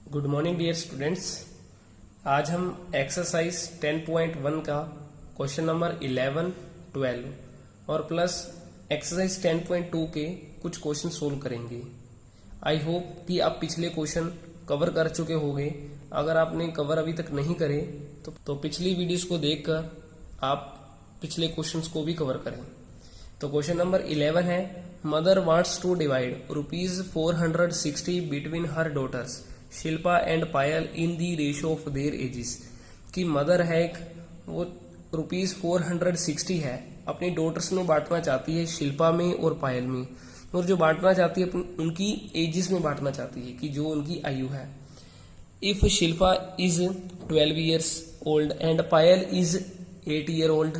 Good morning dear students. आज हम exercise 10.1 का क्वेश्चन नंबर 11, 12 और प्लस एक्सरसाइज 10.2 के कुछ क्वेश्चन सोल्व करेंगे। आई होप कि आप पिछले क्वेश्चन कवर कर चुके होंगे। अगर आपने कवर अभी तक नहीं करे तो पिछली वीडियोस को देखकर आप पिछले क्वेश्चंस को भी कवर करें। तो क्वेश्चन नंबर 11 है, mother wants to divide ₹460 between her daughters Shilpa and Payal in the ratio of their ages. की मदर है एक, वो ₹460 है, अपनी डॉटर्स में बांटना चाहती है, शिल्पा में और पायल में, और जो बांटना चाहती है उनकी एजेस में बांटना चाहती है कि जो उनकी आयु है। If Shilpa is 12 years old and Payal is 8 year old,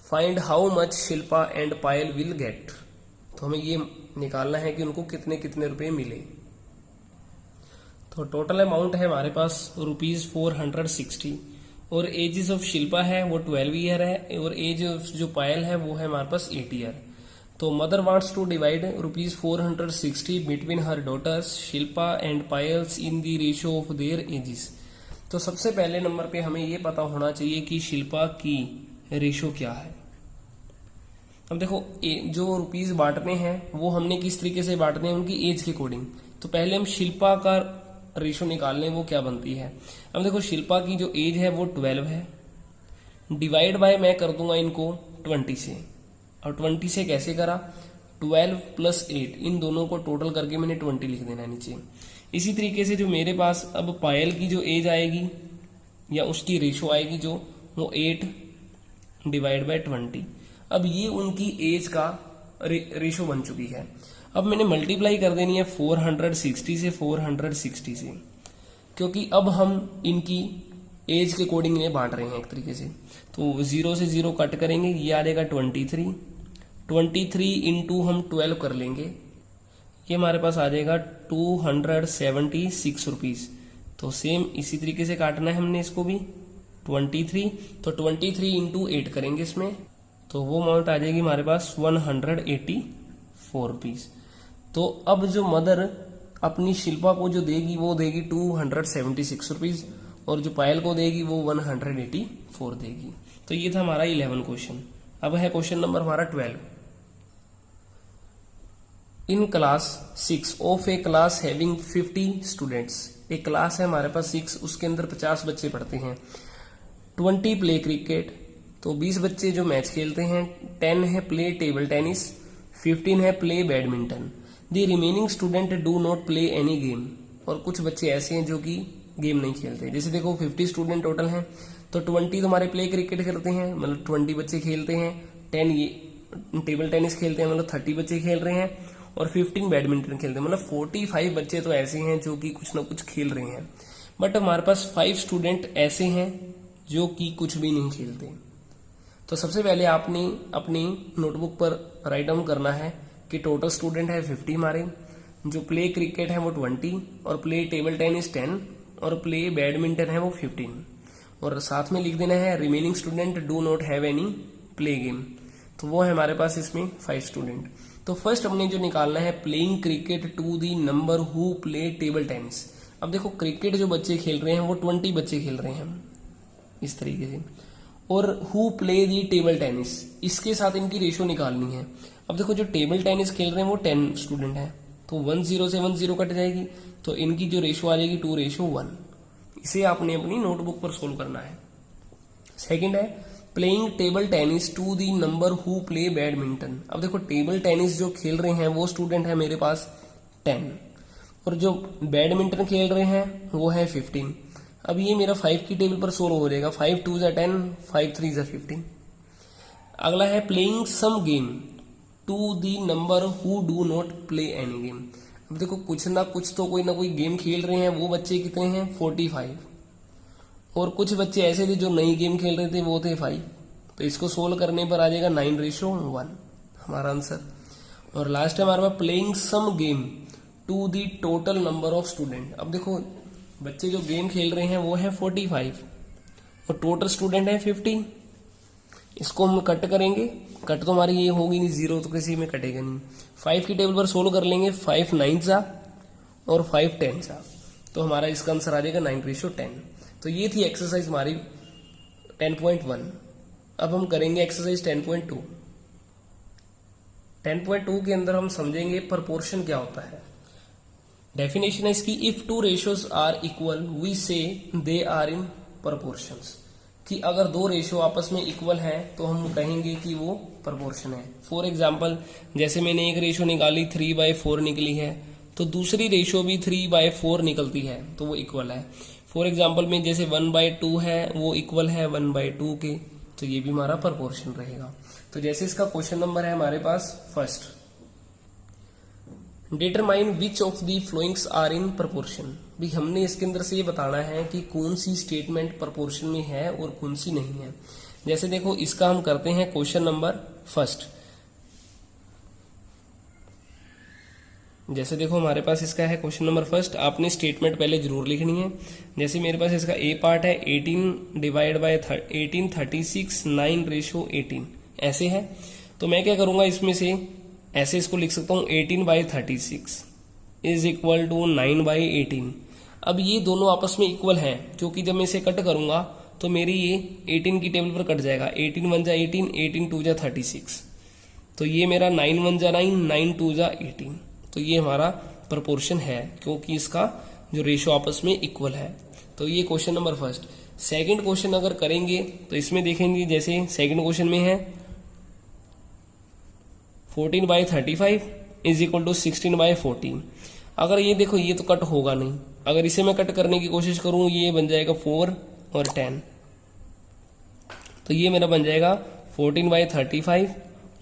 find how much Shilpa and Payal will get. तो हमें ये निकालना है कि उनको कितने कितने रुपए मिले। तो टोटल अमाउंट है हमारे पास ₹460 और एजेस ऑफ शिल्पा है वो 12 ईयर है और एज ऑफ जो पायल है वो है हमारे पास 8 ईयर। तो mother wants to divide ₹460 between her daughters Shilpa and Payals in the ratio of their ages. तो सबसे पहले नंबर पे हमें ये पता होना चाहिए कि शिल्पा की रेशियो क्या है। अब देखो जो रुपीस बांटने हैं वो हमने किस तरीके से बांटने हैं, उनकी एज के अकॉर्डिंग। तो पहले हम शिल्पा का रेशो निकाल लें, वो क्या बनती है। अब देखो शिल्पा की जो एज है वो 12 है, डिवाइड बाय मैं कर दूंगा इनको 20 से। और 20 से कैसे करा, 12 + 8 इन दोनों को टोटल करके मैंने 20 लिख देना है नीचे। इसी तरीके से जो मेरे पास अब पायल की जो एज आएगी या उसकी रेशो आएगी जो वो 8 डिवाइड बाय 20। अब ये उनकी एज का रेशो बन चुकी है। अब मैंने मल्टीप्लाई कर देनी है 460 से 460 से, क्योंकि अब हम इनकी एज के अकॉर्डिंग इन्हें बांट रहे हैं एक तरीके से। तो 0 से 0 कट करेंगे, ये आ जाएगा 23 इंटू हम 12 कर लेंगे, ये हमारे पास आ जाएगा 276 रुपीज। तो सेम इसी तरीके से काटना है हमने इसको भी 23। तो 23 इंटू 8 करेंगे इसमें, तो वो अमाउंट आ जाएगी हमारे पास 184 रुपीज। तो अब जो मदर अपनी शिल्पा को जो देगी वो देगी 276 रुपीज और जो पायल को देगी वो 184 देगी। तो ये था हमारा 11 क्वेश्चन। अब है क्वेश्चन नंबर हमारा 12। In class 6 of A class having 50 students, एक क्लास है हमारे पास 6, उसके अंदर 50 बच्चे पढ़ते हैं। 20 प्ले क्रिकेट, तो 20 बच्चे जो मैच खेलते हैं। 10 है प्ले टेबल टेनिस, 15 है play badminton. The remaining student do not play any game, और कुछ बच्चे ऐसे हैं जो कि गेम नहीं खेलते। जैसे देखो 50 स्टूडेंट टोटल हैं, तो 20 तो हमारे प्ले क्रिकेट खेलते हैं, मतलब 20 बच्चे खेलते हैं। 10 ये टेबल टेनिस खेलते हैं, मतलब 30 बच्चे खेल रहे हैं, और 15 बैडमिंटन खेलते हैं, मतलब 45 बच्चे तो ऐसे हैं जो कि कुछ ना कुछ खेल रहे हैं। बट हमारे पास 5 स्टूडेंट ऐसे हैं जो कि कुछ भी नहीं खेलते। तो सबसे पहले आपने अपनी नोटबुक पर राइट डाउन करना है कि टोटल स्टूडेंट है 50 हमारे, जो प्ले क्रिकेट है वो 20 और प्ले टेबल टेनिस 10 और प्ले बैडमिंटन है वो 15, और साथ में लिख देना है remaining student do not have any play game. तो वो है हमारे पास इसमें 5 स्टूडेंट। तो फर्स्ट हमने जो निकालना है playing cricket to the number who play table tennis. अब देखो क्रिकेट जो बच्चे खेल रहे हैं वो 20 बच्चे खेल रहे हैं इस तरीके से, और who play the table tennis, इसके साथ इनकी रेशो निकालनी है। अब देखो जो टेबल टेनिस खेल रहे हैं वो 10 स्टूडेंट है, तो 10 से 10 कट जाएगी, तो इनकी जो रेशो आ जाएगी 2:1। इसे आपने अपनी नोटबुक पर सोल्व करना है। सेकंड है playing table tennis to the number who play badminton. अब देखो टेबल टेनिस जो खेल रहे हैं वो स्टूडेंट है मेरे पास 10, और जो बैडमिंटन खेल रहे हैं वो है 15। अब ये मेरा 5 की टेबल पर सोल्व हो जाएगा, 5 2 = 10, 5 3 = 15। अगला है playing some game to the number who do not play any game. अब देखो कुछ ना कुछ तो कोई ना कोई गेम खेल रहे हैं, वो बच्चे कितने हैं 45, और कुछ बच्चे ऐसे थे जो नई गेम खेल रहे थे वो थे 5। तो इसको सोल्व करने पर आ जाएगा 9:1 हमारा आंसर। और लास्ट है हमारे पास playing some game to the total number of student. अब देखो बच्चे जो गेम खेल रहे हैं वो है 45 और टोटल स्टूडेंट है 50। इसको हम कट करेंगे, कट तो हमारी ये होगी नहीं, 0 तो किसी में कटेगा नहीं। 5 की टेबल पर सोल्व कर लेंगे, 5 9 और 5 10। तो हमारा इसका आंसर आ जाएगा 9:10। तो ये थी एक्सरसाइज हमारी 10.1। अब हम करेंगे एक्सरसाइज 10.2। 10.2 के अंदर हम समझेंगे प्रपोर्शन क्या होता है। डेफिनेशन है इसकी, if two ratios are equal we say they are in proportions, कि अगर दो रेशियो आपस में इक्वल हैं तो हम कहेंगे कि वो प्रपोर्शन है। फॉर एग्जाम्पल, जैसे मैंने एक रेशियो निकाली 3/4 निकली है, तो दूसरी रेशियो भी 3/4 निकलती है, तो वो इक्वल है। फॉर एग्जाम्पल में जैसे 1/2 है वो इक्वल है 1/2 के, तो ये भी हमारा प्रपोर्शन रहेगा। तो जैसे इसका क्वेश्चन नंबर है हमारे पास first, determine which of the followings are in proportion. भी हमने इसके अंदर से ये बताना है कि कौन सी स्टेटमेंट प्रपोर्शन में है और कौन सी नहीं है। जैसे देखो इसका हम करते हैं क्वेश्चन नंबर फर्स्ट। जैसे देखो हमारे पास इसका है क्वेश्चन नंबर फर्स्ट, आपने स्टेटमेंट पहले जरूर लिखनी है। जैसे मेरे पास इसका ए पार्ट है 18 36 9:18 ऐसे है, तो मैं क्या करूंगा इसमें से ऐसे इसको लिख सकता हूं 18/36 इज इक्वल टू 9/18। अब ये दोनों आपस में इक्वल हैं, क्योंकि जब मैं इसे कट करूंगा तो मेरी ये 18 की टेबल पर कट जाएगा। 18 1 जा 18, 18 2 जा 36, तो ये मेरा 9 1 जा 9, 9 2 जा 18। तो ये हमारा प्रपोर्शन है, क्योंकि इसका जो रेशियो आपस में इक्वल है। तो ये question number first. Second question अगर करेंगे तो इसमें देखेंगे, जैसे सेकंड क्वेश्चन में है 14/35 इज इक्वल टू 16/14। अगर ये देखो ये तो कट होगा नहीं, अगर इसे मैं कट करने की कोशिश करूं ये बन जाएगा 4 और 10, तो ये मेरा बन जाएगा 14/35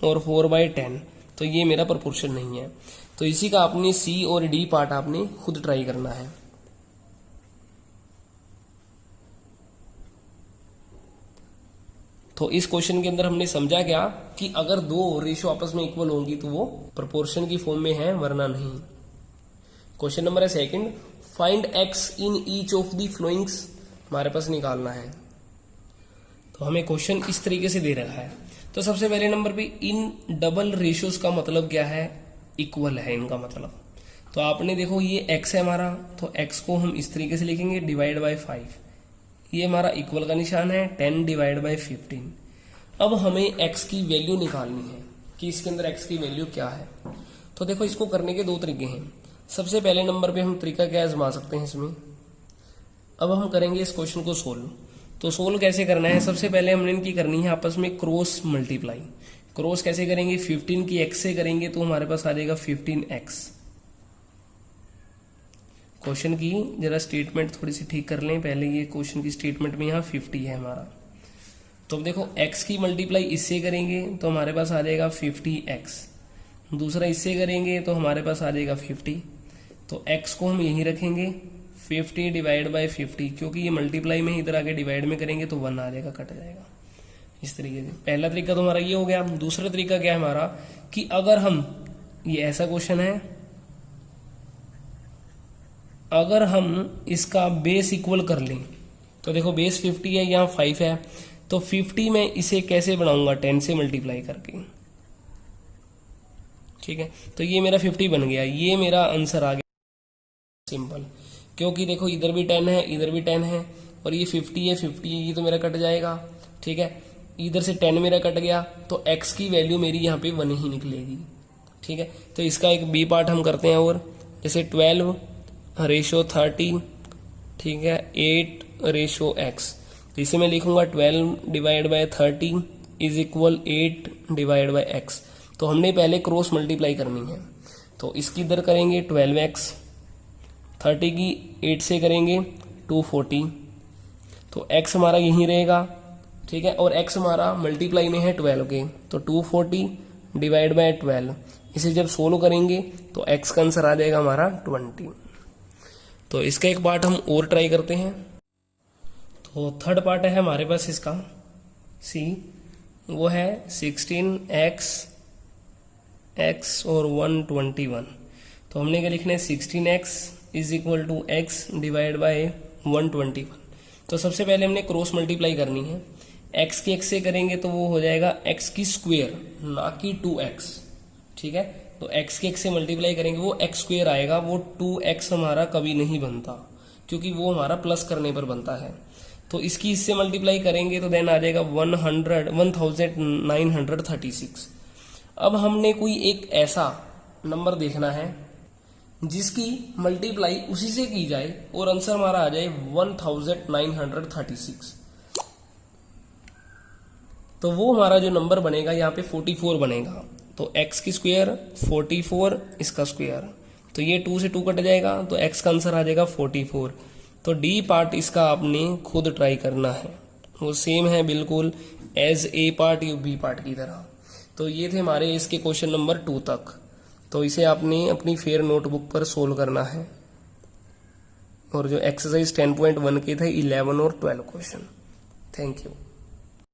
और 4/10। तो ये मेरा प्रपोर्शन नहीं है। तो इसी का आपने सी और डी पार्ट आपने खुद ट्राई करना है। तो इस क्वेश्चन के अंदर हमने समझा क्या कि अगर दो रेशियो आपस में इक्वल होंगी तो वो प्रोपोर्शन की फॉर्म में है, वरना नहीं। क्वेश्चन नंबर है second, find X in each of the followings, हमारे पास निकालना है। तो हमें क्वेश्चन इस तरीके से दे रखा है। तो सबसे पहले नंबर पे इन डबल रेशियोज का मतलब क्या है, इक्वल है इनका मतलब। तो आपने देखो ये x है हमारा, तो x को हम इस तरीके से लिखेंगे डिवाइड बाय 5, ये हमारा इक्वल का निशान है 10 डिवाइड बाय 15। अब हमें x की वैल्यू निकालनी है कि इसके अंदर x की वैल्यू क्या है। तो देखो इसको करने के दो तरीके हैं। सबसे पहले नंबर पे हम तरीका क्या आजमा सकते हैं इसमें। अब हम करेंगे इस क्वेश्चन को सोल्व। तो सोल्व कैसे करना है, सबसे पहले हमने इनकी करनी है आपस में क्रॉस मल्टीप्लाई। क्रॉस कैसे करेंगे, 15 की x से करेंगे तो हमारे पास आ जाएगा 15x। क्वेश्चन की जरा स्टेटमेंट थोड़ी सी ठीक कर लें पहले। ये क्वेश्चन की स्टेटमेंट में यहाँ 50 है हमारा। तो अब देखो x की मल्टीप्लाई इससे करेंगे तो हमारे पास आ जाएगा 50x, दूसरा इससे करेंगे तो हमारे पास आ जाएगा 50। तो x को हम यहीं रखेंगे 50 डिवाइड बाय 50, क्योंकि ये मल्टीप्लाई में इधर आके डिवाइड में करेंगे तो 1 आ जाएगा, कट जाएगा इस तरीके से। पहला तरीका तो हमारा ये हो गया। दूसरा तरीका क्या है हमारा कि अगर हम, ये ऐसा क्वेश्चन है, अगर हम इसका बेस इक्वल कर लें तो देखो बेस 50 है, यहाँ 5 है, तो 50 में इसे कैसे बनाऊंगा, 10 से मल्टीप्लाई करके। ठीक है, तो ये मेरा 50 बन गया, ये मेरा आंसर आ गया सिंपल। क्योंकि देखो इधर भी 10 है, इधर भी 10 है, और ये 50 है, 50 ये तो मेरा कट जाएगा। ठीक है, इधर से 10 मेरा कट गया, तो x की वैल्यू मेरी यहाँ पे 1 ही निकलेगी। ठीक है, तो इसका एक बी पार्ट हम करते हैं, और जैसे 12/30, ठीक है, 8/x। तो इसे मैं लिखूंगा 12 divide by 30 is equal 8 divide by x। तो हमने पहले क्रॉस मल्टीप्लाई करनी है, तो इसकी इधर करेंगे 12x, 30 की 8 से करेंगे 240, तो x हमारा यहीं रहेगा। ठीक है, और x हमारा मल्टीप्लाई में है 12 के, तो 240 डिवाइड बाय 12, इसे जब सोल्व करेंगे तो x का आंसर आ जाएगा हमारा 20। तो इसका एक पार्ट हम और ट्राई करते हैं। तो थर्ड पार्ट है हमारे पास इसका सी, वो है 16x और 121। तो हमने क्या लिखना है, 16x is equal to x divide by 121। तो सबसे पहले हमने क्रॉस मल्टीप्लाई करनी है। x की x से करेंगे तो वो हो जाएगा x की स्क्वायर, ना कि 2x। ठीक है, तो x की x से मल्टीप्लाई करेंगे वो x स्क्वायर आएगा, वो 2x हमारा कभी नहीं बनता। क्योंकि वो हमारा प्लस करने पर बनता है। तो इसकी इससे मल्टीप्लाई करेंगे तो देन आ जाएगा 1936। अब हमने कोई एक ऐसा नंबर देखना है जिसकी मल्टीप्लाई उसी से की जाए और आंसर हमारा आ जाए 1936। तो वो हमारा जो नंबर बनेगा यहाँ पे 44 बनेगा। तो x की स्क्वायर 44, इसका स्क्वायर, तो ये 2 से 2 कट जाएगा, तो x का आंसर आ जाएगा 44। तो डी पार्ट इसका आपने खुद ट्राई करना है, वो सेम है बिल्कुल एज ए पार्ट या बी पार्ट की तरह। तो ये थे हमारे इसके क्वेश्चन नंबर 2 तक। तो इसे आपने अपनी फेयर नोटबुक पर सोल्व करना है। और जो एक्सरसाइज 10.1 के थे 11 और 12 क्वेश्चन। Thank you.